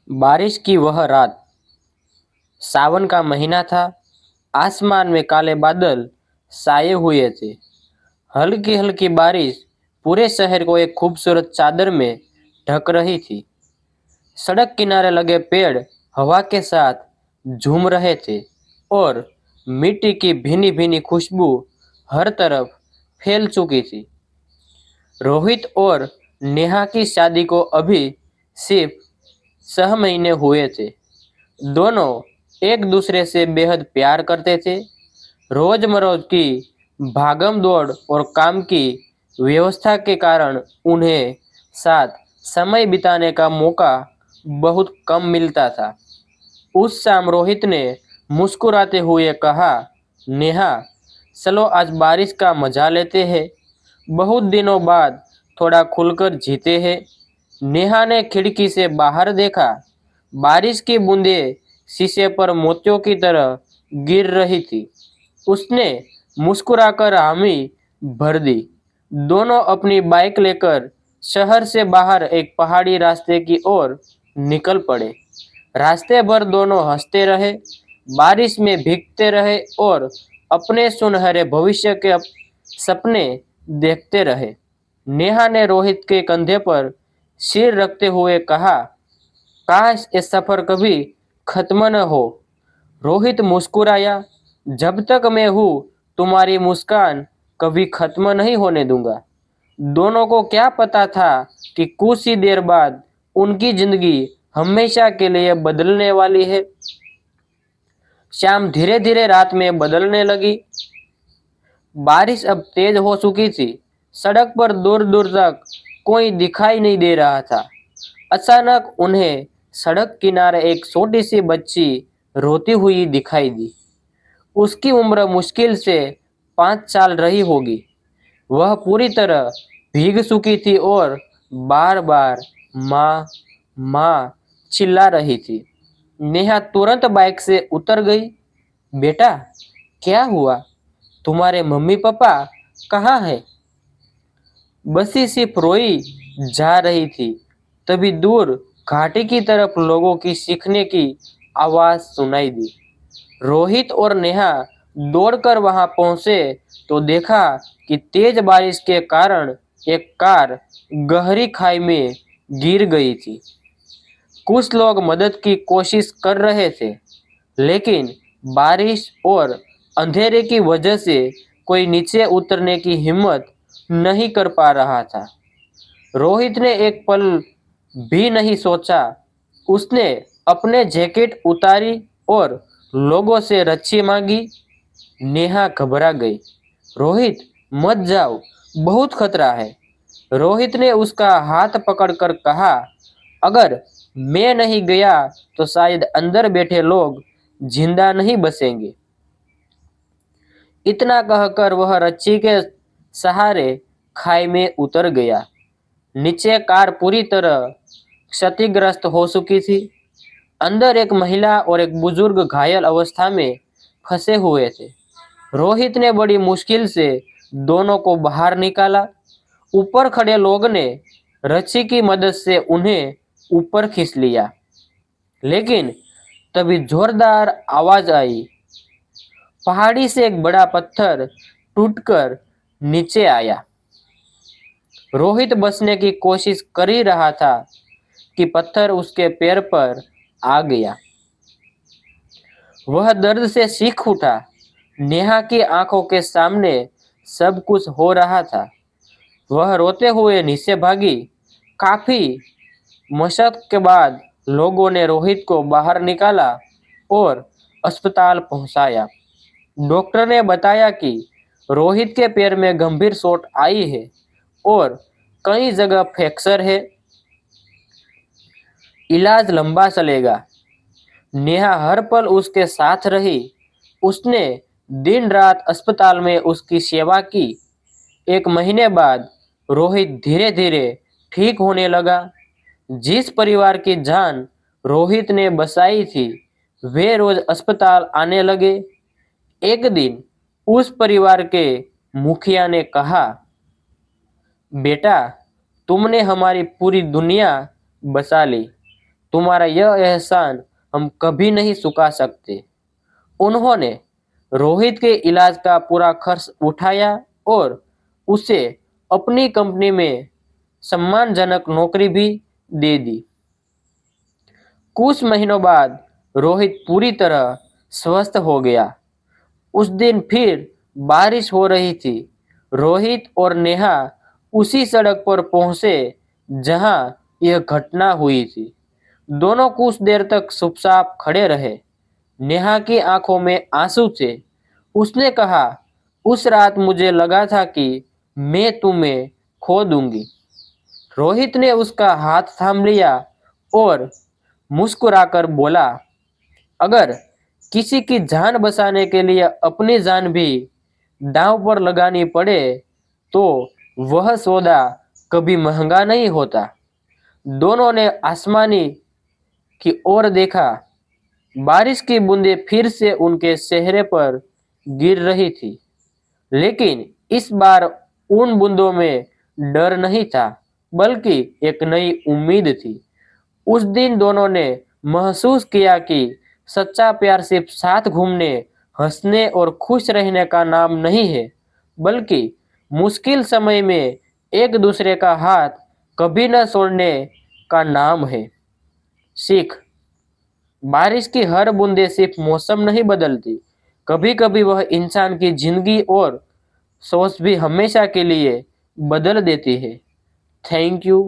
बारिश की वह रात, सावन का महीना था। आसमान में काले बादल छाए हुए थे। हल्की हल्की बारिश पूरे शहर को एक खूबसूरत चादर में ढक रही थी। सड़क किनारे लगे पेड़ हवा के साथ झूम रहे थे और मिट्टी की भीनी भीनी खुशबू हर तरफ फैल चुकी थी। रोहित और नेहा की शादी को अभी सिर्फ 6 महीने हुए थे। दोनों एक दूसरे से बेहद प्यार करते थे। रोजमर्रा की भागम दौड़ और काम की व्यवस्था के कारण उन्हें साथ समय बिताने का मौका बहुत कम मिलता था। उस शाम रोहित ने मुस्कुराते हुए कहा, नेहा, चलो आज बारिश का मजा लेते हैं। बहुत दिनों बाद थोड़ा खुलकर जीते हैं। नेहा ने खिड़की से बाहर देखा। बारिश की बूंदें शीशे पर मोतियों की तरह गिर रही थी। उसने मुस्कुराकर हामी भर दी। दोनों अपनी बाइक लेकर शहर से बाहर एक पहाड़ी रास्ते की ओर निकल पड़े। रास्ते भर दोनों हंसते रहे, बारिश में भीगते रहे और अपने सुनहरे भविष्य के सपने देखते रहे। नेहा ने रोहित के कंधे पर सिर रखते हुए कहा, काश ये सफर कभी खत्म न हो। रोहित मुस्कुराया, जब तक मैं हूँ तुम्हारी मुस्कान कभी खत्म नहीं होने दूंगा। दोनों को क्या पता था कि कुछ ही देर बाद उनकी जिंदगी हमेशा के लिए बदलने वाली है। शाम धीरे धीरे रात में बदलने लगी। बारिश अब तेज हो चुकी थी। सड़क पर दूर दूर तक कोई दिखाई नहीं दे रहा था। अचानक उन्हें सड़क किनारे एक छोटी सी बच्ची रोती हुई दिखाई दी। उसकी उम्र मुश्किल से 5 साल रही होगी। वह पूरी तरह भीग चुकी थी और बार बार माँ माँ चिल्ला रही थी। नेहा तुरंत बाइक से उतर गई। बेटा, क्या हुआ? तुम्हारे मम्मी पापा कहाँ है? बसी सिर्फ रोई जा रही थी। तभी दूर घाटी की तरफ लोगों की चीखने की आवाज सुनाई दी। रोहित और नेहा दौड़कर वहां पहुंचे तो देखा कि तेज बारिश के कारण एक कार गहरी खाई में गिर गई थी। कुछ लोग मदद की कोशिश कर रहे थे, लेकिन बारिश और अंधेरे की वजह से कोई नीचे उतरने की हिम्मत नहीं कर पा रहा था। रोहित ने एक पल भी नहीं सोचा। उसने अपने जैकेट उतारी और लोगों से रस्सी मांगी। नेहा घबरा गई। रोहित, मत जाओ, बहुत खतरा है। रोहित ने उसका हाथ पकड़कर कहा, अगर मैं नहीं गया तो शायद अंदर बैठे लोग जिंदा नहीं बचेंगे। इतना कहकर वह रस्सी के सहारे खाई में उतर गया। नीचे कार पूरी तरह क्षतिग्रस्त हो चुकी थी। अंदर एक महिला और एक बुजुर्ग घायल अवस्था में फंसे हुए थे। रोहित ने बड़ी मुश्किल से दोनों को बाहर निकाला। ऊपर खड़े लोग ने रस्सी की मदद से उन्हें ऊपर खींच लिया, लेकिन तभी जोरदार आवाज आई। पहाड़ी से एक बड़ा पत्थर टूटकर नीचे आया। रोहित बचने की कोशिश कर ही रहा था कि पत्थर उसके पैर पर आ गया। वह दर्द से चीख उठा। नेहा की आंखों के सामने सब कुछ हो रहा था। वह रोते हुए नीचे भागी। काफी मशक्कत के बाद लोगों ने रोहित को बाहर निकाला और अस्पताल पहुंचाया। डॉक्टर ने बताया कि रोहित के पैर में गंभीर चोट आई है और कई जगह फ्रैक्चर है। इलाज लंबा चलेगा। नेहा हर पल उसके साथ रही। उसने दिन रात अस्पताल में उसकी सेवा की। 1 महीने बाद रोहित धीरे धीरे ठीक होने लगा। जिस परिवार की जान रोहित ने बचाई थी, वे रोज अस्पताल आने लगे। एक दिन उस परिवार के मुखिया ने कहा, बेटा, तुमने हमारी पूरी दुनिया बचा ली। तुम्हारा यह एहसान हम कभी नहीं चुका सकते। उन्होंने रोहित के इलाज का पूरा खर्च उठाया और उसे अपनी कंपनी में सम्मानजनक नौकरी भी दे दी। कुछ महीनों बाद रोहित पूरी तरह स्वस्थ हो गया। उस दिन फिर बारिश हो रही थी। रोहित और नेहा उसी सड़क पर पहुंचे जहां यह घटना हुई थी। दोनों कुछ देर तक चुपचाप खड़े रहे। नेहा की आंखों में आंसू थे। उसने कहा, उस रात मुझे लगा था कि मैं तुम्हें खो दूंगी। रोहित ने उसका हाथ थाम लिया और मुस्कुराकर बोला, अगर किसी की जान बचाने के लिए अपनी जान भी दांव पर लगानी पड़े तो वह सौदा कभी महंगा नहीं होता। दोनों ने आसमानी की ओर देखा। बारिश की बूंदें फिर से उनके चेहरे पर गिर रही थी, लेकिन इस बार उन बूंदों में डर नहीं था, बल्कि एक नई उम्मीद थी। उस दिन दोनों ने महसूस किया कि सच्चा प्यार सिर्फ साथ घूमने, हंसने और खुश रहने का नाम नहीं है, बल्कि मुश्किल समय में एक दूसरे का हाथ कभी न छोड़ने का नाम है। सीख: बारिश की हर बूंदे सिर्फ मौसम नहीं बदलती, कभी कभी वह इंसान की जिंदगी और सोच भी हमेशा के लिए बदल देती है। Thank you.